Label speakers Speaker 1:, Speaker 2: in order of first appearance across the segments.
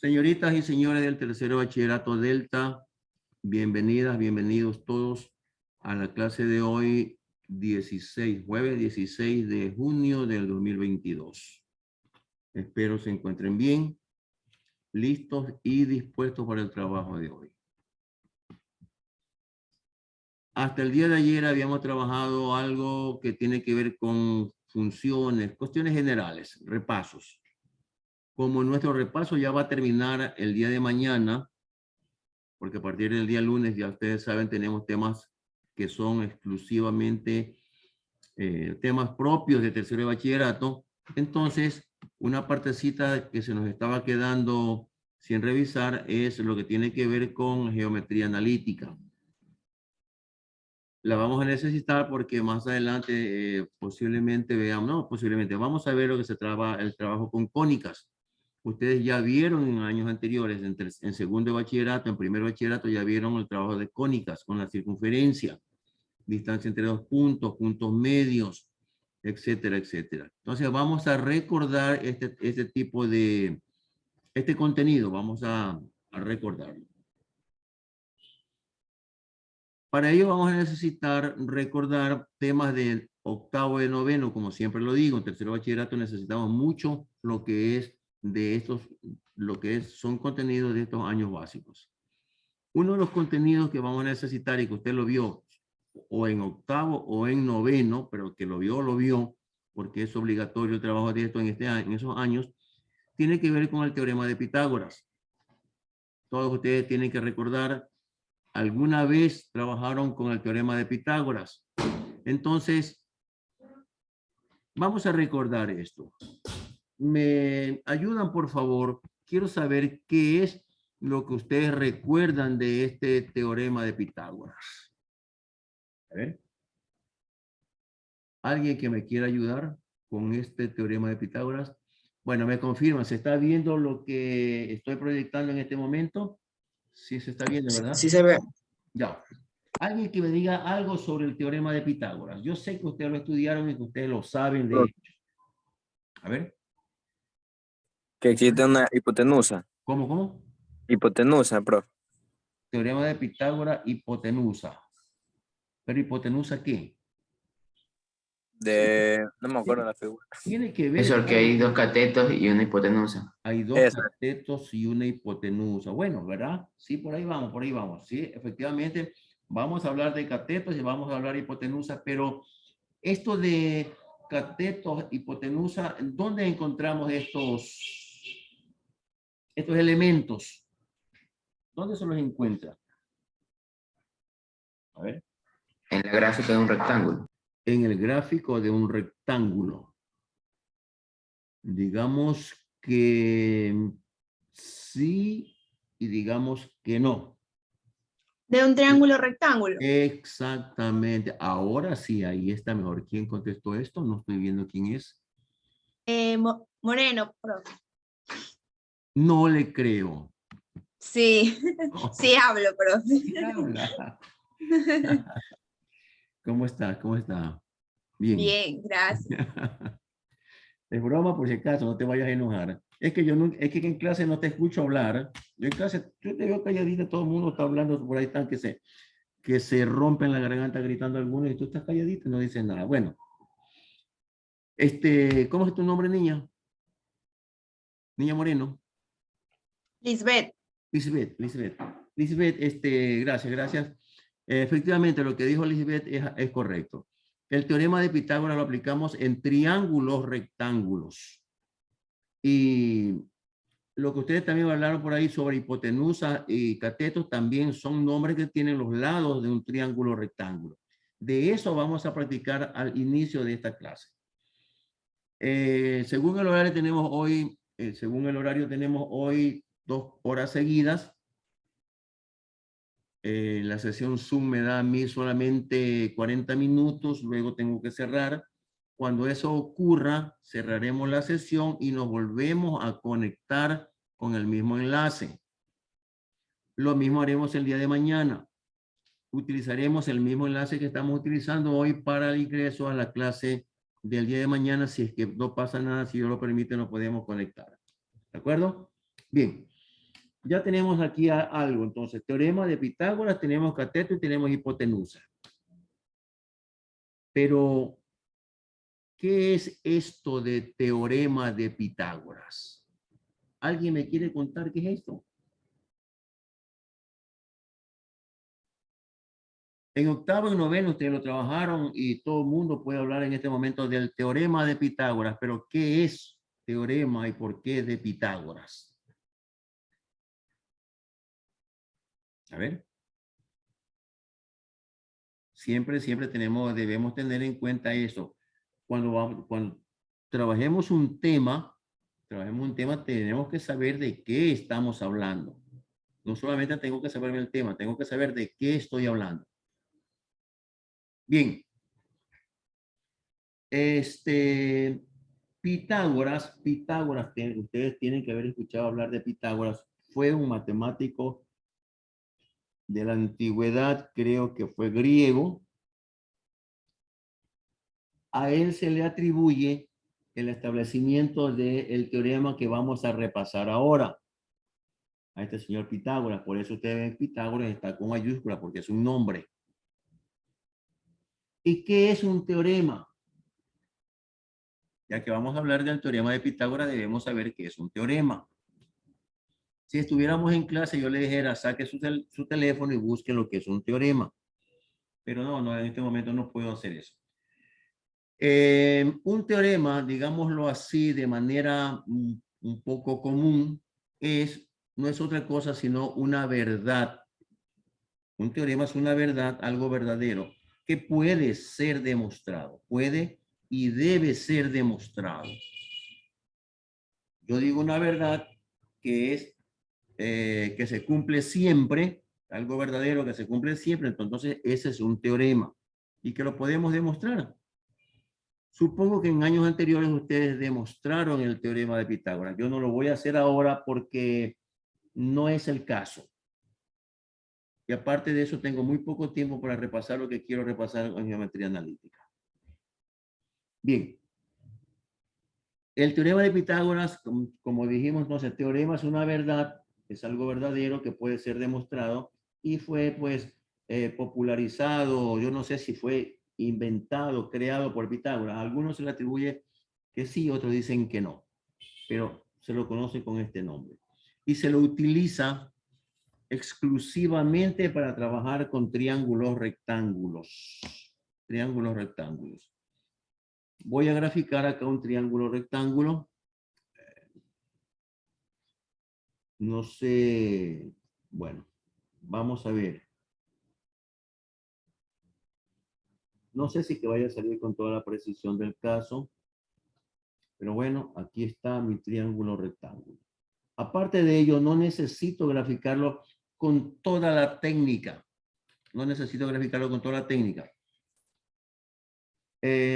Speaker 1: Señoritas y señores del tercero bachillerato Delta, bienvenidas, bienvenidos todos a la clase de hoy, jueves 16 de junio del 2022. Espero se encuentren bien, listos y dispuestos para el trabajo de hoy. Hasta el día de ayer habíamos trabajado algo que tiene que ver con funciones, cuestiones generales, repasos. Como nuestro repaso ya va a terminar el día de mañana, porque a partir del día lunes, ya ustedes saben, tenemos temas que son exclusivamente temas propios de tercero de bachillerato. Entonces, una partecita que se nos estaba quedando sin revisar es lo que tiene que ver con geometría analítica. La vamos a necesitar porque más adelante posiblemente veamos, no, posiblemente vamos a ver lo que se traba el trabajo con cónicas. Ustedes ya vieron en años anteriores, en segundo de bachillerato, en primer bachillerato, ya vieron el trabajo de cónicas con la circunferencia, distancia entre dos puntos, puntos medios, etcétera, etcétera. Entonces vamos a recordar este tipo de, este contenido, vamos a recordarlo. Para ello vamos a necesitar recordar temas del octavo y noveno, como siempre lo digo, en tercero bachillerato necesitamos mucho lo que es de estos, son contenidos de estos años básicos. Uno de los contenidos que vamos a necesitar y que usted lo vio o en octavo o en noveno, pero que lo vio, porque es obligatorio el trabajo de esto en esos años, tiene que ver con el teorema de Pitágoras. Todos ustedes tienen que recordar, alguna vez trabajaron con el teorema de Pitágoras. Entonces, vamos a recordar esto. ¿Me ayudan, por favor? Quiero saber qué es lo que ustedes recuerdan de este teorema de Pitágoras. A ver. ¿Alguien que me quiera ayudar con este teorema de Pitágoras? Bueno, me confirman, ¿se está viendo lo que estoy proyectando en este momento? Sí, se está viendo, ¿verdad?
Speaker 2: Sí se ve.
Speaker 1: Ya. Alguien que me diga algo sobre el teorema de Pitágoras. Yo sé que ustedes lo estudiaron y que ustedes lo saben de hecho. A ver.
Speaker 2: Que existe una hipotenusa.
Speaker 1: ¿Cómo?
Speaker 2: Hipotenusa, profe.
Speaker 1: Teorema de Pitágoras, hipotenusa. ¿Pero hipotenusa qué?
Speaker 2: No me acuerdo la figura.
Speaker 1: Tiene que ver
Speaker 3: Eso, que hay dos catetos y una hipotenusa.
Speaker 1: Hay dos
Speaker 2: Esa.
Speaker 1: catetos y una hipotenusa. Bueno, ¿verdad? Sí, por ahí vamos, por ahí vamos. Sí, efectivamente, vamos a hablar de catetos y vamos a hablar de hipotenusa, pero esto de catetos, hipotenusa, ¿dónde encontramos estos elementos? ¿Dónde se los encuentra? A ver.
Speaker 3: En la gráfica de un rectángulo.
Speaker 1: En el gráfico de un rectángulo. Digamos que sí y digamos que no.
Speaker 4: De un triángulo rectángulo.
Speaker 1: Exactamente. Ahora sí, ahí está mejor. ¿Quién contestó esto? No estoy viendo quién es.
Speaker 4: Moreno, profe.
Speaker 1: No le creo.
Speaker 4: Sí,
Speaker 1: No,
Speaker 4: sí hablo, profe.
Speaker 1: sí habla. ¿Cómo está? ¿Cómo está? Bien.
Speaker 4: Bien, gracias.
Speaker 1: Es broma, por si acaso, no te vayas a enojar. Es que es que en clase no te escucho hablar. Yo en clase, yo te veo calladita, todo el mundo está hablando, por ahí están que se rompen la garganta gritando algunos y tú estás calladita y no dices nada. Bueno, ¿cómo es tu nombre, niña? Niña Moreno.
Speaker 4: Lisbeth.
Speaker 1: Lisbeth, gracias. Efectivamente, lo que dijo Lisbeth es correcto. El teorema de Pitágoras lo aplicamos en triángulos rectángulos. Y lo que ustedes también hablaron por ahí sobre hipotenusa y catetos también son nombres que tienen los lados de un triángulo rectángulo. De eso vamos a practicar al inicio de esta clase. Según el horario tenemos hoy 2 horas seguidas. La sesión Zoom me da a mí solamente 40 minutos, luego tengo que cerrar. Cuando eso ocurra, cerraremos la sesión y nos volvemos a conectar con el mismo enlace. Lo mismo haremos el día de mañana. Utilizaremos el mismo enlace que estamos utilizando hoy para el ingreso a la clase del día de mañana. Si es que no pasa nada, si Dios lo permite, nos podemos conectar. ¿De acuerdo? Bien. Ya tenemos aquí algo. Entonces, teorema de Pitágoras, tenemos cateto y tenemos hipotenusa. Pero, ¿qué es esto de teorema de Pitágoras? ¿Alguien me quiere contar qué es esto? En octavo y noveno ustedes lo trabajaron y todo el mundo puede hablar en este momento del teorema de Pitágoras, pero ¿qué es teorema y por qué de Pitágoras? A ver. Siempre debemos tener en cuenta eso. Cuando trabajemos un tema, tenemos que saber de qué estamos hablando. No solamente tengo que saber el tema, tengo que saber de qué estoy hablando. Bien. Pitágoras, ustedes tienen que haber escuchado hablar de Pitágoras. Fue un matemático de la antigüedad, creo que fue griego. A él se le atribuye el establecimiento del teorema que vamos a repasar ahora. A este señor Pitágoras. Por eso ustedes ven Pitágoras está con mayúscula porque es un nombre. ¿Y qué es un teorema? Ya que vamos a hablar del teorema de Pitágoras, debemos saber qué es un teorema. Si estuviéramos en clase, yo le dijera, saque su teléfono y busque lo que es un teorema. Pero no, en este momento no puedo hacer eso. Un teorema, digámoslo así, de manera un poco común, no es otra cosa sino una verdad. Un teorema es una verdad, algo verdadero, que puede ser demostrado. Puede y debe ser demostrado. Yo digo una verdad que es que se cumple siempre, algo verdadero que se cumple siempre, entonces ese es un teorema y que lo podemos demostrar. Supongo que en años anteriores ustedes demostraron el teorema de Pitágoras. Yo no lo voy a hacer ahora porque no es el caso. Y aparte de eso, tengo muy poco tiempo para repasar lo que quiero repasar en geometría analítica. Bien. El teorema de Pitágoras, como dijimos, no sé, teorema es una verdad, es algo verdadero que puede ser demostrado y fue pues popularizado, yo no sé si fue inventado, creado por Pitágoras. A algunos se le atribuye que sí, otros dicen que no, pero se lo conoce con este nombre. Y se lo utiliza exclusivamente para trabajar con triángulos rectángulos. Triángulos rectángulos. Voy a graficar acá un triángulo rectángulo. No sé, bueno, vamos a ver. No sé si que vaya a salir con toda la precisión del caso, pero bueno, aquí está mi triángulo rectángulo. Aparte de ello, no necesito graficarlo con toda la técnica. No necesito graficarlo con toda la técnica.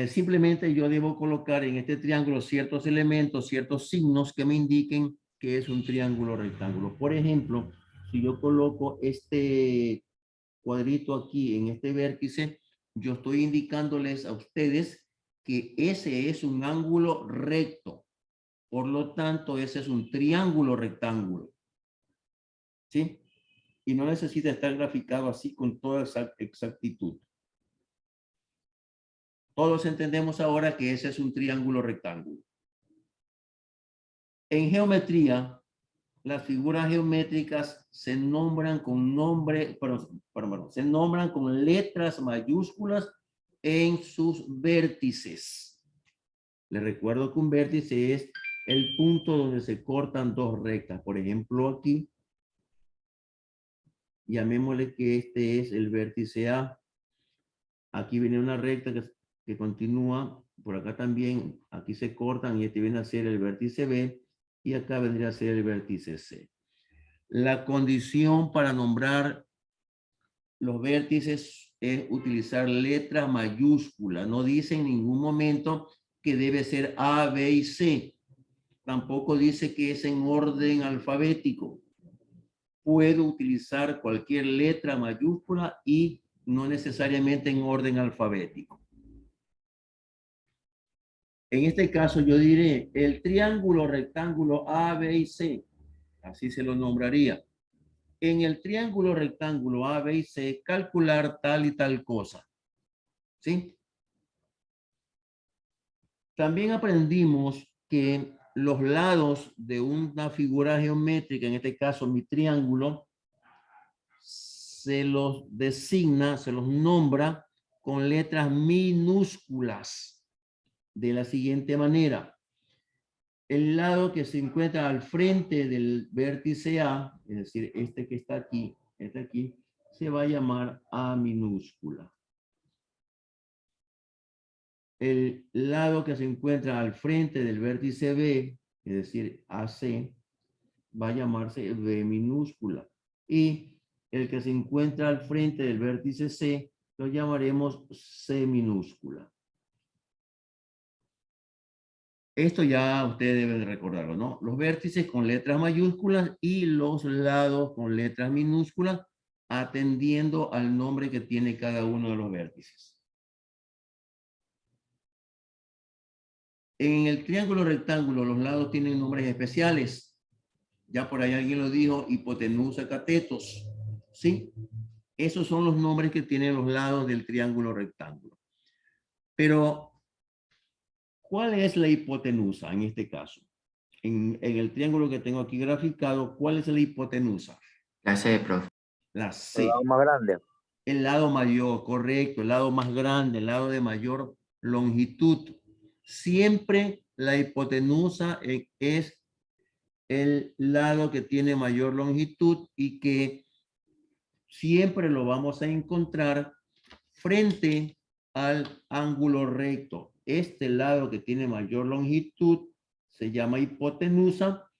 Speaker 1: Simplemente yo debo colocar en este triángulo ciertos elementos, ciertos signos que me indiquen que es un triángulo rectángulo. Por ejemplo, si yo coloco este cuadrito aquí en este vértice, yo estoy indicándoles a ustedes que ese es un ángulo recto. Por lo tanto, ese es un triángulo rectángulo. ¿Sí? Y no necesita estar graficado así con toda exactitud. Todos entendemos ahora que ese es un triángulo rectángulo. En geometría, las figuras geométricas se nombran con se nombran con letras mayúsculas en sus vértices. Les recuerdo que un vértice es el punto donde se cortan dos rectas. Por ejemplo, aquí, llamémosle que este es el vértice A. Aquí viene una recta que continúa, por acá también, aquí se cortan y este viene a ser el vértice B y acá vendría a ser el vértice C. La condición para nombrar los vértices es utilizar letra mayúscula. No dice en ningún momento que debe ser A, B y C. Tampoco dice que es en orden alfabético. Puedo utilizar cualquier letra mayúscula y no necesariamente en orden alfabético. En este caso yo diré el triángulo rectángulo A, B y C. Así se lo nombraría. En el triángulo rectángulo A, B y C, calcular tal y tal cosa. ¿Sí? También aprendimos que los lados de una figura geométrica, en este caso mi triángulo, se los designa, se los nombra con letras minúsculas de la siguiente manera. El lado que se encuentra al frente del vértice A, es decir, este que está aquí, este aquí, se va a llamar A minúscula. El lado que se encuentra al frente del vértice B, es decir, AC, va a llamarse B minúscula. Y el que se encuentra al frente del vértice C, lo llamaremos C minúscula. Esto ya ustedes deben de recordarlo, ¿no? Los vértices con letras mayúsculas y los lados con letras minúsculas, atendiendo al nombre que tiene cada uno de los vértices. En el triángulo rectángulo, los lados tienen nombres especiales. Ya por ahí alguien lo dijo, hipotenusa, catetos. ¿Sí? Esos son los nombres que tienen los lados del triángulo rectángulo. Pero, ¿cuál es la hipotenusa en este caso? En el triángulo que tengo aquí graficado, ¿cuál es la hipotenusa?
Speaker 3: La C, profe.
Speaker 1: La
Speaker 2: El
Speaker 1: C.
Speaker 2: lado más grande.
Speaker 1: El lado mayor, correcto, el lado más grande, el lado de mayor longitud. Siempre la hipotenusa es el lado que tiene mayor longitud y que siempre lo vamos a encontrar frente al ángulo recto. Este lado que tiene mayor longitud se llama hipotenusa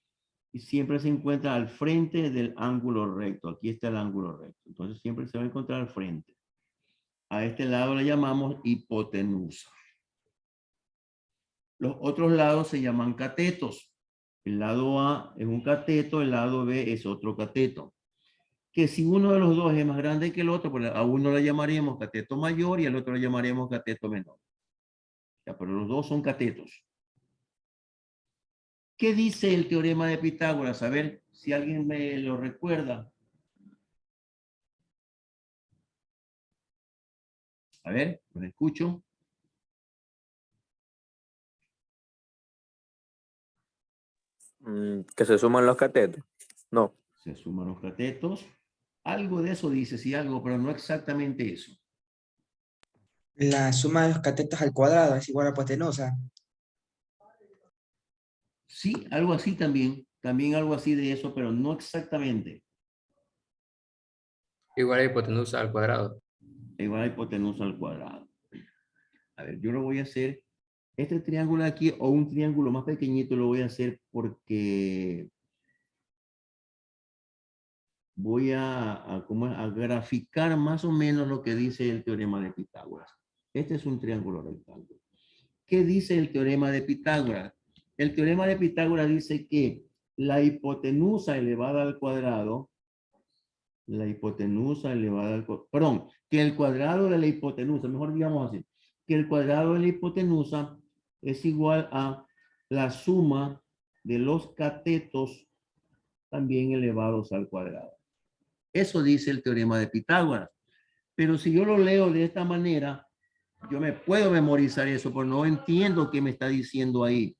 Speaker 1: y siempre se encuentra al frente del ángulo recto. Aquí está el ángulo recto. Entonces siempre se va a encontrar al frente. A este lado le llamamos hipotenusa. Los otros lados se llaman catetos. El lado A es un cateto, el lado B es otro cateto. Que si uno de los dos es más grande que el otro, pues a uno le llamaremos cateto mayor y al otro le llamaremos cateto menor. Ya, pero los dos son catetos. ¿Qué dice el teorema de Pitágoras? A ver si alguien me lo recuerda. A ver, los escucho.
Speaker 2: Que se suman los catetos. No.
Speaker 1: Se suman los catetos. Algo de eso dice, sí, algo, pero no exactamente eso.
Speaker 5: La suma de los catetos al cuadrado es igual a hipotenusa.
Speaker 1: Sí, algo así también. También algo así de eso, pero no exactamente.
Speaker 6: Igual a hipotenusa al cuadrado.
Speaker 1: Igual a hipotenusa al cuadrado. A ver, yo lo voy a hacer. Este triángulo aquí o un triángulo más pequeñito lo voy a hacer porque voy a graficar más o menos lo que dice el teorema de Pitágoras. Este es un triángulo rectángulo. ¿Qué dice el teorema de Pitágoras? El teorema de Pitágoras dice que la hipotenusa elevada al cuadrado, que el cuadrado de la hipotenusa, mejor digamos así, que el cuadrado de la hipotenusa es igual a la suma de los catetos también elevados al cuadrado. Eso dice el teorema de Pitágoras. Pero si yo lo leo de esta manera, yo me puedo memorizar eso, pero no entiendo qué me está diciendo ahí.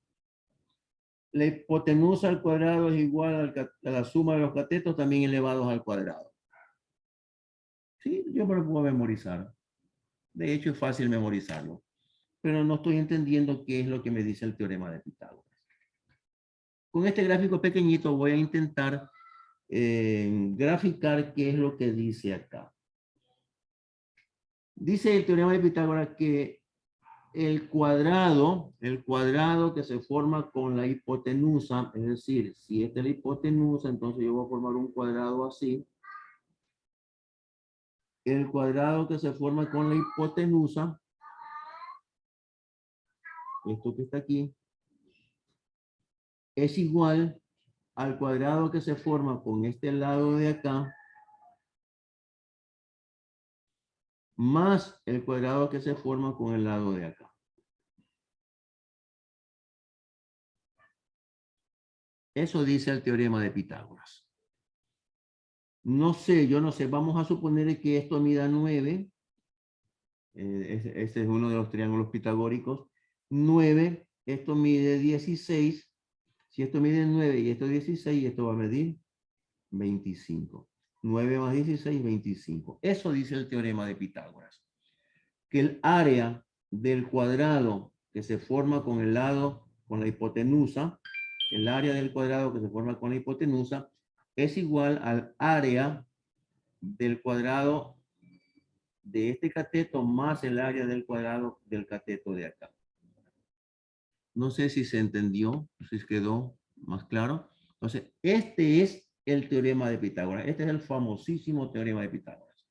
Speaker 1: La hipotenusa al cuadrado es igual a la suma de los catetos también elevados al cuadrado. Sí, yo me lo puedo memorizar. De hecho, es fácil memorizarlo. Pero no estoy entendiendo qué es lo que me dice el teorema de Pitágoras. Con este gráfico pequeñito voy a intentar graficar qué es lo que dice acá. Dice el teorema de Pitágoras que el cuadrado que se forma con la hipotenusa, es decir, si esta es la hipotenusa, entonces yo voy a formar un cuadrado así. El cuadrado que se forma con la hipotenusa, esto que está aquí, es igual al cuadrado que se forma con este lado de acá, más el cuadrado que se forma con el lado de acá. Eso dice el teorema de Pitágoras. No sé, yo no sé. Vamos a suponer que esto mida 9. Este es uno de los triángulos pitagóricos. 9, esto mide 16. Si esto mide 9 y esto 16, esto va a medir 25. 9 más 16, 25. Eso dice el teorema de Pitágoras. Que el área del cuadrado que se forma con el lado, con la hipotenusa, el área del cuadrado que se forma con la hipotenusa es igual al área del cuadrado de este cateto más el área del cuadrado del cateto de acá. No sé si se entendió, si quedó más claro. Entonces, este es el teorema de Pitágoras. Este es el famosísimo teorema de Pitágoras.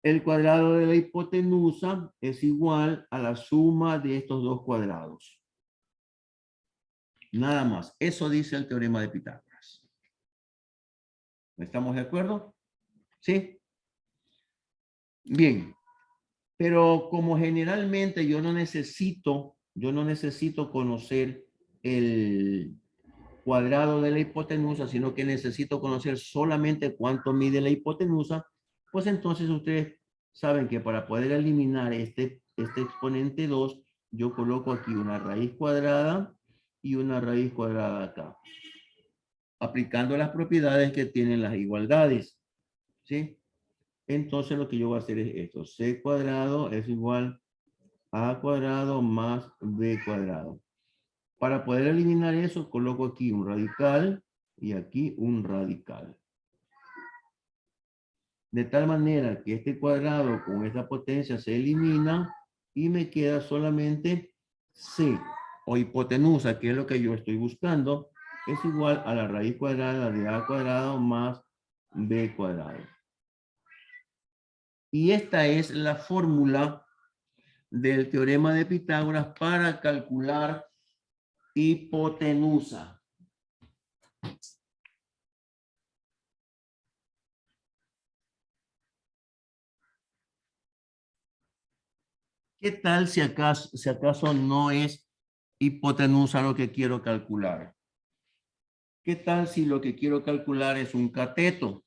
Speaker 1: El cuadrado de la hipotenusa es igual a la suma de estos dos cuadrados. Nada más. Eso dice el teorema de Pitágoras. ¿Estamos de acuerdo? ¿Sí? Bien. Pero como generalmente yo no necesito conocer el cuadrado de la hipotenusa, sino que necesito conocer solamente cuánto mide la hipotenusa, pues entonces ustedes saben que para poder eliminar este exponente 2, yo coloco aquí una raíz cuadrada y una raíz cuadrada acá, aplicando las propiedades que tienen las igualdades, ¿sí? Entonces lo que yo voy a hacer es esto. C cuadrado es igual a A cuadrado más B cuadrado. Para poder eliminar eso, coloco aquí un radical y aquí un radical. De tal manera que este cuadrado con esta potencia se elimina y me queda solamente C o hipotenusa, que es lo que yo estoy buscando, es igual a la raíz cuadrada de A cuadrado más B cuadrado. Y esta es la fórmula del teorema de Pitágoras para calcular hipotenusa. ¿Qué tal si acaso no es hipotenusa lo que quiero calcular? ¿Qué tal si lo que quiero calcular es un cateto?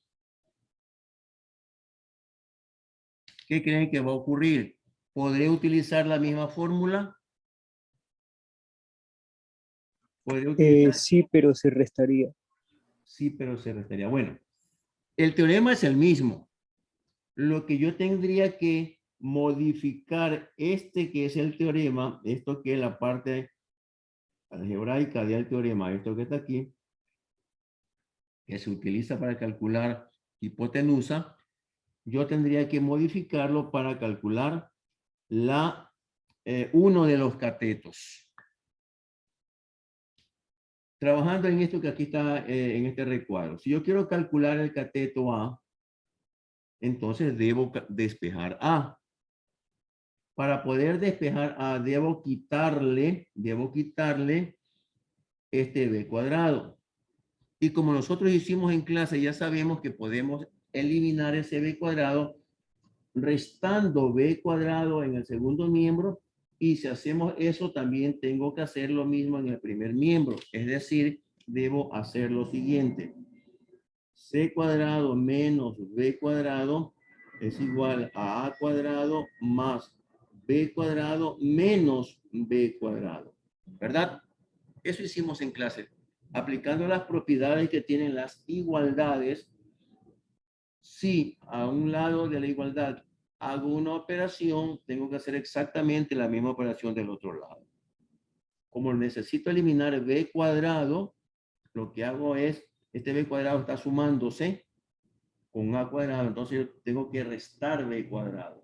Speaker 1: ¿Qué creen que va a ocurrir? ¿Podré utilizar la misma fórmula? ¿Podré utilizar?
Speaker 7: Sí, pero se restaría.
Speaker 1: Sí, pero se restaría. Bueno, el teorema es el mismo. Lo que yo tendría que modificar que es el teorema, esto que es la parte algebraica del teorema, esto que está aquí, que se utiliza para calcular hipotenusa, yo tendría que modificarlo para calcular uno de los catetos. Trabajando en esto que aquí está en este recuadro. Si yo quiero calcular el cateto A, entonces debo despejar A. Para poder despejar A, debo quitarle este B cuadrado. Y como nosotros hicimos en clase, ya sabemos que podemos eliminar ese B cuadrado restando B cuadrado en el segundo miembro. Y si hacemos eso, también tengo que hacer lo mismo en el primer miembro. Es decir, debo hacer lo siguiente. C cuadrado menos B cuadrado es igual a A cuadrado más B cuadrado menos B cuadrado. ¿Verdad? Eso hicimos en clase. Aplicando las propiedades que tienen las igualdades, si a un lado de la igualdad hago una operación, tengo que hacer exactamente la misma operación del otro lado. Como necesito eliminar B cuadrado, lo que hago es, este B cuadrado está sumándose con A cuadrado, entonces yo tengo que restar B cuadrado.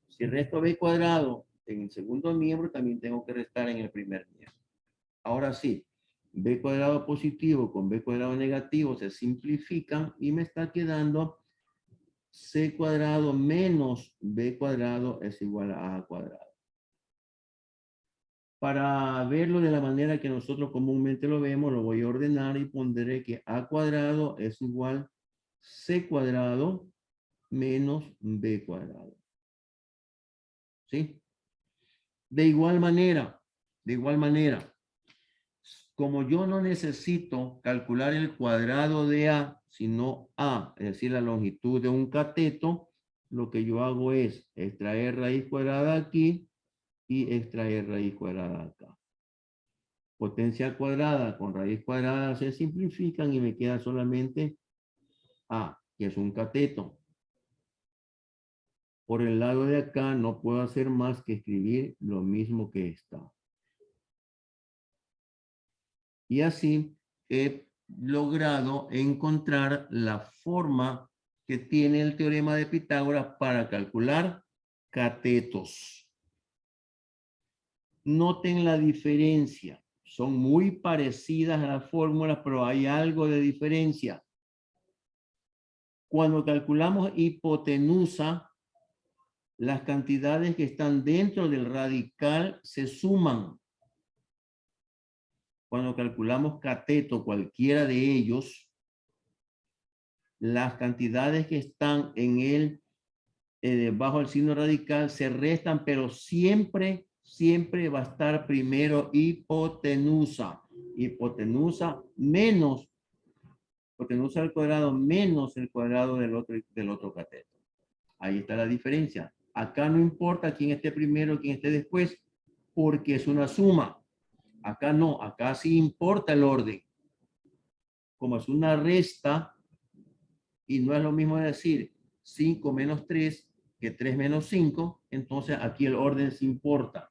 Speaker 1: Si resto B cuadrado en el segundo miembro, también tengo que restar en el primer miembro. Ahora sí, B cuadrado positivo con B cuadrado negativo se simplifican y me está quedando C cuadrado menos B cuadrado es igual a A cuadrado. Para verlo de la manera que nosotros comúnmente lo vemos, lo voy a ordenar y pondré que A cuadrado es igual a C cuadrado menos B cuadrado. ¿Sí? De igual manera, como yo no necesito calcular el cuadrado de A, sino A, es decir, la longitud de un cateto, lo que yo hago es extraer raíz cuadrada aquí y extraer raíz cuadrada acá. Potencia cuadrada con raíz cuadrada se simplifican y me queda solamente A, que es un cateto. Por el lado de acá no puedo hacer más que escribir lo mismo que está. Y así he logrado encontrar la forma que tiene el teorema de Pitágoras para calcular catetos. Noten la diferencia. Son muy parecidas las fórmulas, pero hay algo de diferencia. Cuando calculamos hipotenusa, las cantidades que están dentro del radical se suman. Cuando calculamos cateto, cualquiera de ellos, las cantidades que están en bajo el signo radical se restan, pero siempre va a estar primero hipotenusa. Hipotenusa al cuadrado menos el cuadrado del otro cateto. Ahí está la diferencia. Acá no importa quién esté primero, quién esté después, porque es una suma. Acá no, acá sí importa el orden. Como es una resta, y no es lo mismo decir 5 menos 3 que 3 menos 5, entonces aquí el orden sí importa.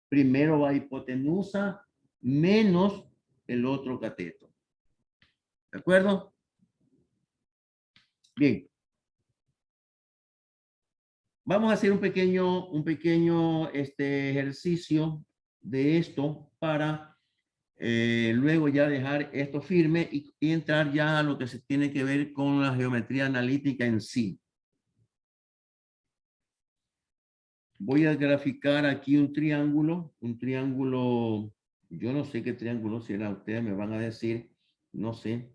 Speaker 1: Primero va hipotenusa menos el otro cateto. ¿De acuerdo? Bien. Vamos a hacer un pequeño ejercicio de esto para luego ya dejar esto firme y entrar ya a lo que se tiene que ver con la geometría analítica en sí. Voy a graficar aquí un triángulo, yo no sé qué triángulo será, ustedes me van a decir, no sé.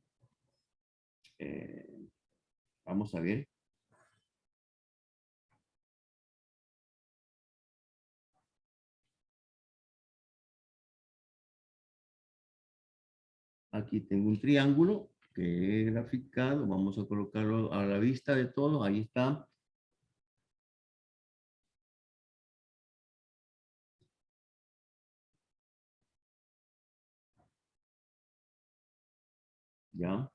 Speaker 1: Vamos a ver. Aquí tengo un triángulo que he graficado, vamos a colocarlo a la vista de todos, ahí está. ¿Ya?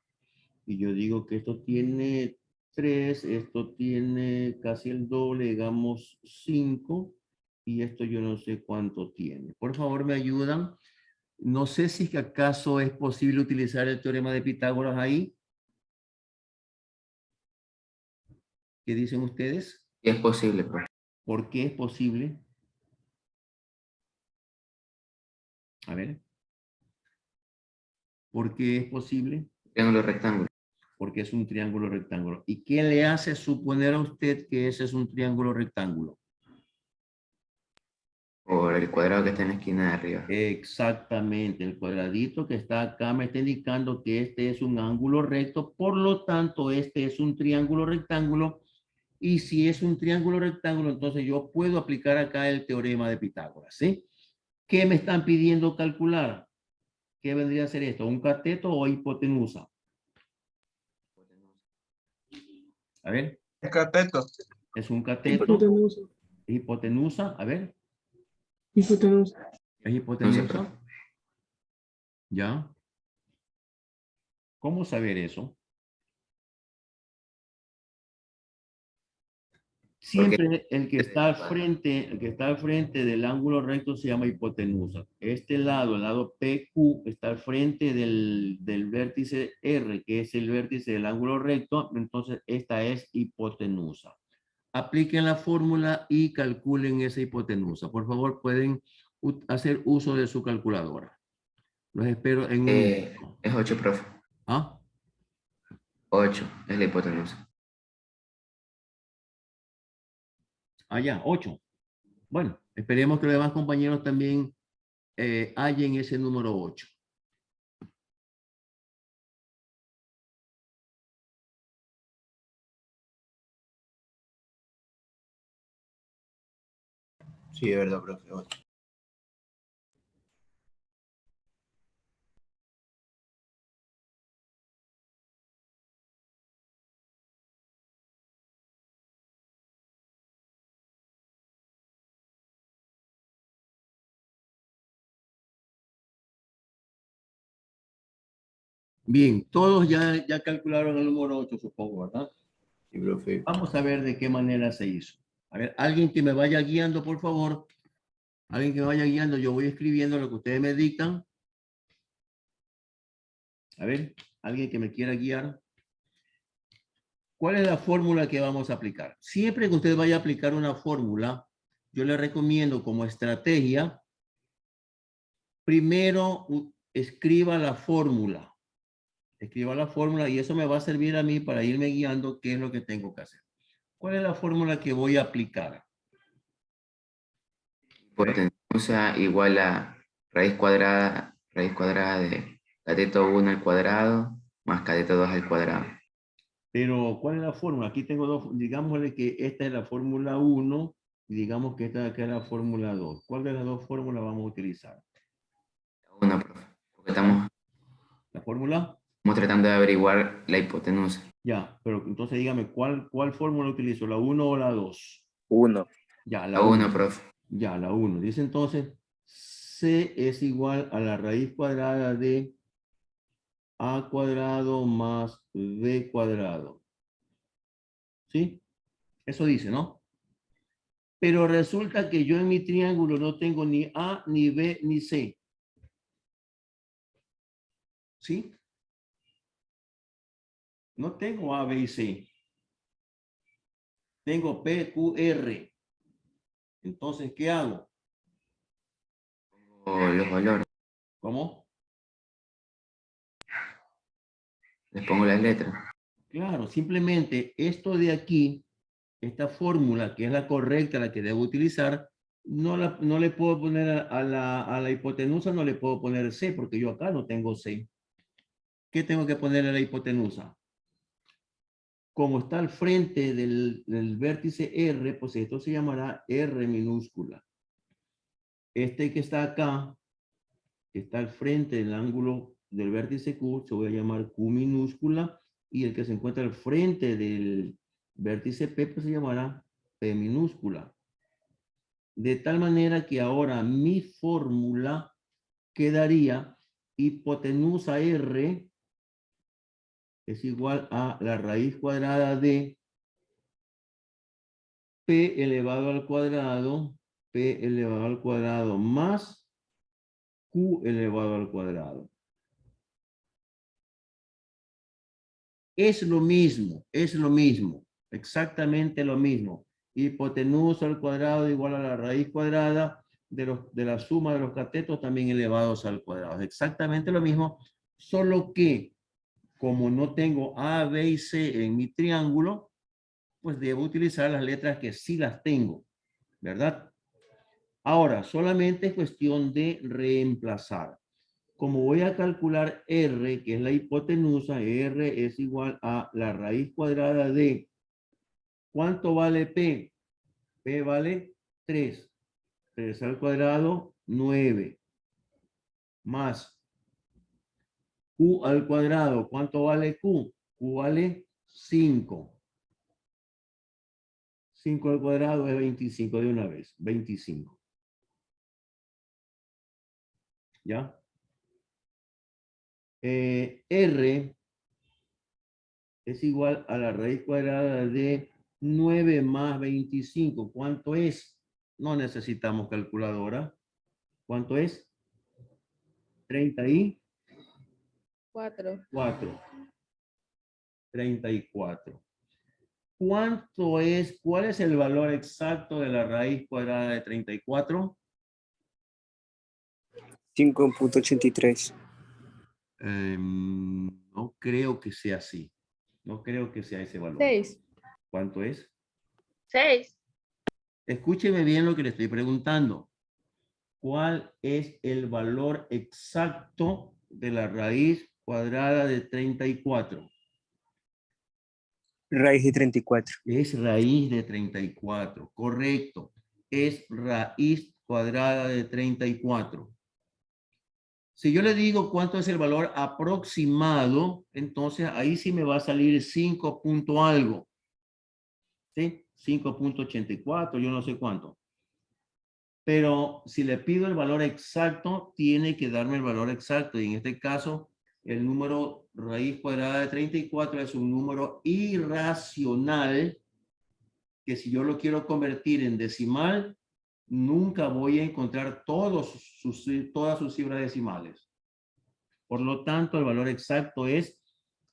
Speaker 1: Y yo digo que esto tiene 3, esto tiene casi el doble, digamos 5, y esto yo no sé cuánto tiene. Por favor, me ayudan. No sé si que acaso es posible utilizar el teorema de Pitágoras ahí. ¿Qué dicen ustedes?
Speaker 3: Sí es posible, profe.
Speaker 1: ¿Por qué es posible? A ver. ¿Por qué es posible?
Speaker 3: Triángulo rectángulo.
Speaker 1: Porque es un triángulo rectángulo. ¿Y qué le hace suponer a usted que ese es un triángulo rectángulo?
Speaker 3: Por el cuadrado que está en la esquina de arriba.
Speaker 1: Exactamente, el cuadradito que está acá me está indicando que este es un ángulo recto, por lo tanto este es un triángulo rectángulo, y si es un triángulo rectángulo, entonces yo puedo aplicar acá el teorema de Pitágoras, ¿sí? ¿Qué me están pidiendo calcular? ¿Qué vendría a ser esto? ¿Un cateto o hipotenusa? A ver,
Speaker 5: El cateto.
Speaker 1: es un cateto,
Speaker 7: Hipotenusa.
Speaker 1: hipotenusa, a ver,
Speaker 7: Hipotenusa.
Speaker 1: ¿es
Speaker 3: No sé,
Speaker 1: hipotenusa?
Speaker 3: profe.
Speaker 1: ¿Ya? ¿Cómo saber eso? Siempre el que está al frente del ángulo recto se llama hipotenusa. Este lado, el lado PQ, está al frente del vértice R, que es el vértice del ángulo recto, entonces esta es hipotenusa. Apliquen la fórmula y calculen esa hipotenusa. Por favor, pueden hacer uso de su calculadora. Los espero en un minuto.
Speaker 3: Es 8, profe.
Speaker 1: ¿Ah?
Speaker 3: 8 es la hipotenusa.
Speaker 1: Ya, 8. Bueno, esperemos que los demás compañeros también hallen ese número 8.
Speaker 8: Sí, es verdad, profe. 8.
Speaker 1: Bien, todos ya calcularon el número 8, supongo, ¿verdad? Sí, profe. Vamos a ver de qué manera se hizo. A ver, alguien que me vaya guiando, por favor. Alguien que me vaya guiando, yo voy escribiendo lo que ustedes me dictan. A ver, alguien que me quiera guiar. ¿Cuál es la fórmula que vamos a aplicar? Siempre que usted vaya a aplicar una fórmula, yo le recomiendo como estrategia, primero escriba la fórmula. Escriba la fórmula y eso me va a servir a mí para irme guiando qué es lo que tengo que hacer. ¿Cuál es la fórmula que voy a aplicar?
Speaker 3: Hipotenusa igual a raíz cuadrada de cateto 1 al cuadrado más cateto 2 al cuadrado.
Speaker 1: Pero, ¿cuál es la fórmula? Aquí tengo dos, digámosle que esta es la fórmula 1 y digamos que esta de acá es la fórmula 2. ¿Cuál de las dos fórmulas vamos a utilizar?
Speaker 3: Una, profe. Porque estamos
Speaker 1: ¿La fórmula?
Speaker 3: tratando de averiguar la hipotenusa.
Speaker 1: Ya, pero entonces dígame, ¿cuál fórmula utilizo? ¿La 1 o la 2?
Speaker 2: 1.
Speaker 1: Ya,
Speaker 3: La
Speaker 1: la 1.
Speaker 3: 1, profe.
Speaker 1: Ya, la 1. Dice entonces, C es igual a la raíz cuadrada de A cuadrado más B cuadrado. ¿Sí? Eso dice, ¿no? Pero resulta que yo en mi triángulo no tengo ni A, ni B, ni C. ¿Sí? No tengo A, B y C. Tengo P, Q, R. Entonces, ¿qué hago?
Speaker 3: O los valores.
Speaker 1: ¿Cómo?
Speaker 3: Les pongo las letras.
Speaker 1: Claro, simplemente esto de aquí, esta fórmula que es la correcta, la que debo utilizar, no le puedo poner a la hipotenusa, no le puedo poner C, porque yo acá no tengo C. ¿Qué tengo que ponerle a la hipotenusa? Como está al frente del vértice R, pues esto se llamará R minúscula. Este que está acá, que está al frente del ángulo del vértice Q, se voy a llamar Q minúscula, y el que se encuentra al frente del vértice P, pues se llamará P minúscula. De tal manera que ahora mi fórmula quedaría hipotenusa R es igual a la raíz cuadrada de P elevado al cuadrado más Q elevado al cuadrado. Es lo mismo, exactamente lo mismo. Hipotenusa al cuadrado igual a la raíz cuadrada de la suma de los catetos también elevados al cuadrado. Exactamente lo mismo, solo que como no tengo A, B y C en mi triángulo, pues debo utilizar las letras que sí las tengo, ¿verdad? Ahora, solamente es cuestión de reemplazar. Como voy a calcular R, que es la hipotenusa, R es igual a la raíz cuadrada de, ¿cuánto vale P? P vale 3. 3 al cuadrado, 9. Más Q al cuadrado, ¿cuánto vale Q? Q vale 5. 5 al cuadrado es 25 de una vez, 25. ¿Ya? R es igual a la raíz cuadrada de 9 más 25. ¿Cuánto es? No necesitamos calculadora. ¿Cuánto es? 34. 34. ¿Cuánto es? ¿Cuál es el valor exacto de la raíz cuadrada de 34?
Speaker 7: 5.83.
Speaker 1: No creo que sea así. No creo que sea ese valor.
Speaker 4: 6.
Speaker 1: ¿Cuánto es?
Speaker 4: 6.
Speaker 1: Escúcheme bien lo que le estoy preguntando. ¿Cuál es el valor exacto de la raíz cuadrada de 34?
Speaker 7: Raíz de 34.
Speaker 1: Es raíz de 34, correcto. Es raíz cuadrada de 34. Si yo le digo cuánto es el valor aproximado, entonces ahí sí me va a salir 5 punto algo. ¿Sí? 5.84, yo no sé cuánto. Pero si le pido el valor exacto, tiene que darme el valor exacto. Y en este caso, el número raíz cuadrada de 34 es un número irracional que si yo lo quiero convertir en decimal, nunca voy a encontrar todas sus cifras decimales. Por lo tanto, el valor exacto es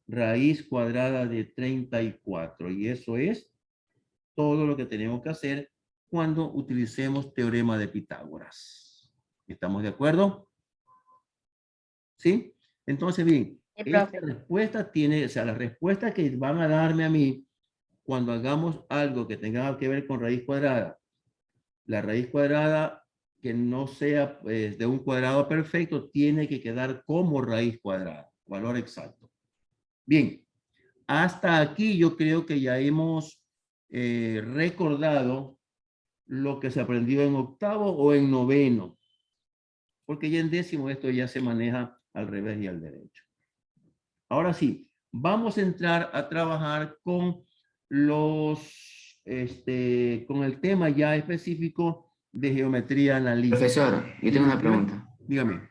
Speaker 1: raíz cuadrada de 34. Y eso es todo lo que tenemos que hacer cuando utilicemos teorema de Pitágoras. ¿Estamos de acuerdo? ¿Sí? Entonces, bien, esta respuesta tiene, o sea, la respuesta que van a darme a mí cuando hagamos algo que tenga que ver con raíz cuadrada, la raíz cuadrada que no sea de un cuadrado perfecto tiene que quedar como raíz cuadrada, valor exacto. Bien, hasta aquí yo creo que ya hemos recordado lo que se aprendió en octavo o en noveno, porque ya en décimo esto ya se maneja al revés y al derecho. Ahora sí, vamos a entrar a trabajar con con el tema ya específico de geometría analítica.
Speaker 3: Profesor, yo tengo una pregunta.
Speaker 1: Dígame.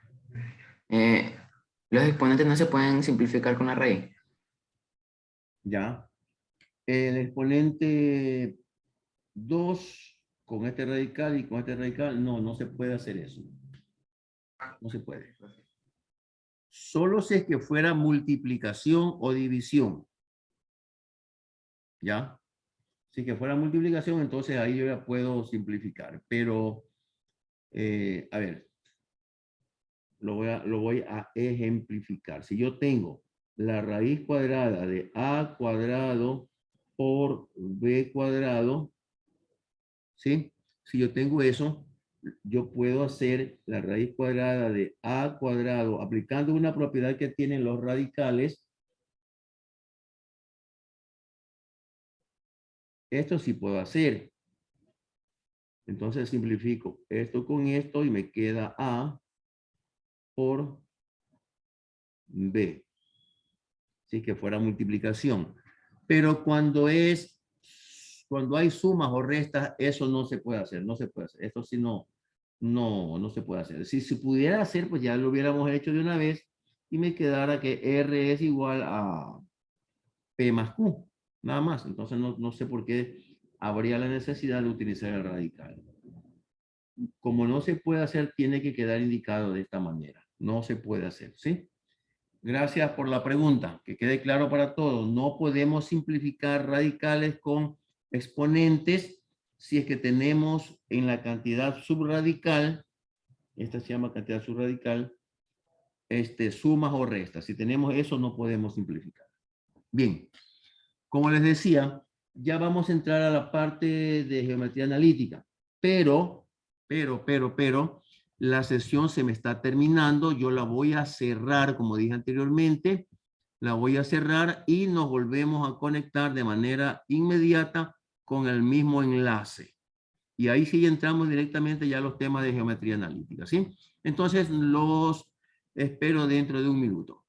Speaker 3: ¿Los exponentes no se pueden simplificar con la raíz?
Speaker 1: Ya. El exponente 2 con este radical y con este radical, no se puede hacer eso. No se puede. Solo si es que fuera multiplicación o división. ¿Ya? Si que fuera multiplicación, entonces ahí yo ya puedo simplificar. Pero, a ver, lo voy a ejemplificar. Si yo tengo la raíz cuadrada de a cuadrado por b cuadrado, ¿sí? Si yo tengo eso, yo puedo hacer la raíz cuadrada de a cuadrado aplicando una propiedad que tienen los radicales. Esto sí puedo hacer. Entonces simplifico esto con esto y me queda a por b. Si que fuera multiplicación. Pero cuando hay sumas o restas, eso no se puede hacer, no se puede hacer. Esto sí no se puede hacer. Si se pudiera hacer, pues ya lo hubiéramos hecho de una vez y me quedara que R es igual a P más Q, nada más. Entonces no sé por qué habría la necesidad de utilizar el radical. Como no se puede hacer, tiene que quedar indicado de esta manera. No se puede hacer, ¿sí? Gracias por la pregunta, que quede claro para todos. No podemos simplificar radicales con exponentes si es que tenemos en la cantidad subradical, esta se llama cantidad subradical, sumas o restas. Si tenemos eso, no podemos simplificar. Bien, como les decía, ya vamos a entrar a la parte de geometría analítica, pero, la sesión se me está terminando, yo la voy a cerrar, como dije anteriormente, la voy a cerrar y nos volvemos a conectar de manera inmediata con el mismo enlace. Y ahí sí entramos directamente ya a los temas de geometría analítica, ¿sí? Entonces los espero dentro de un minuto.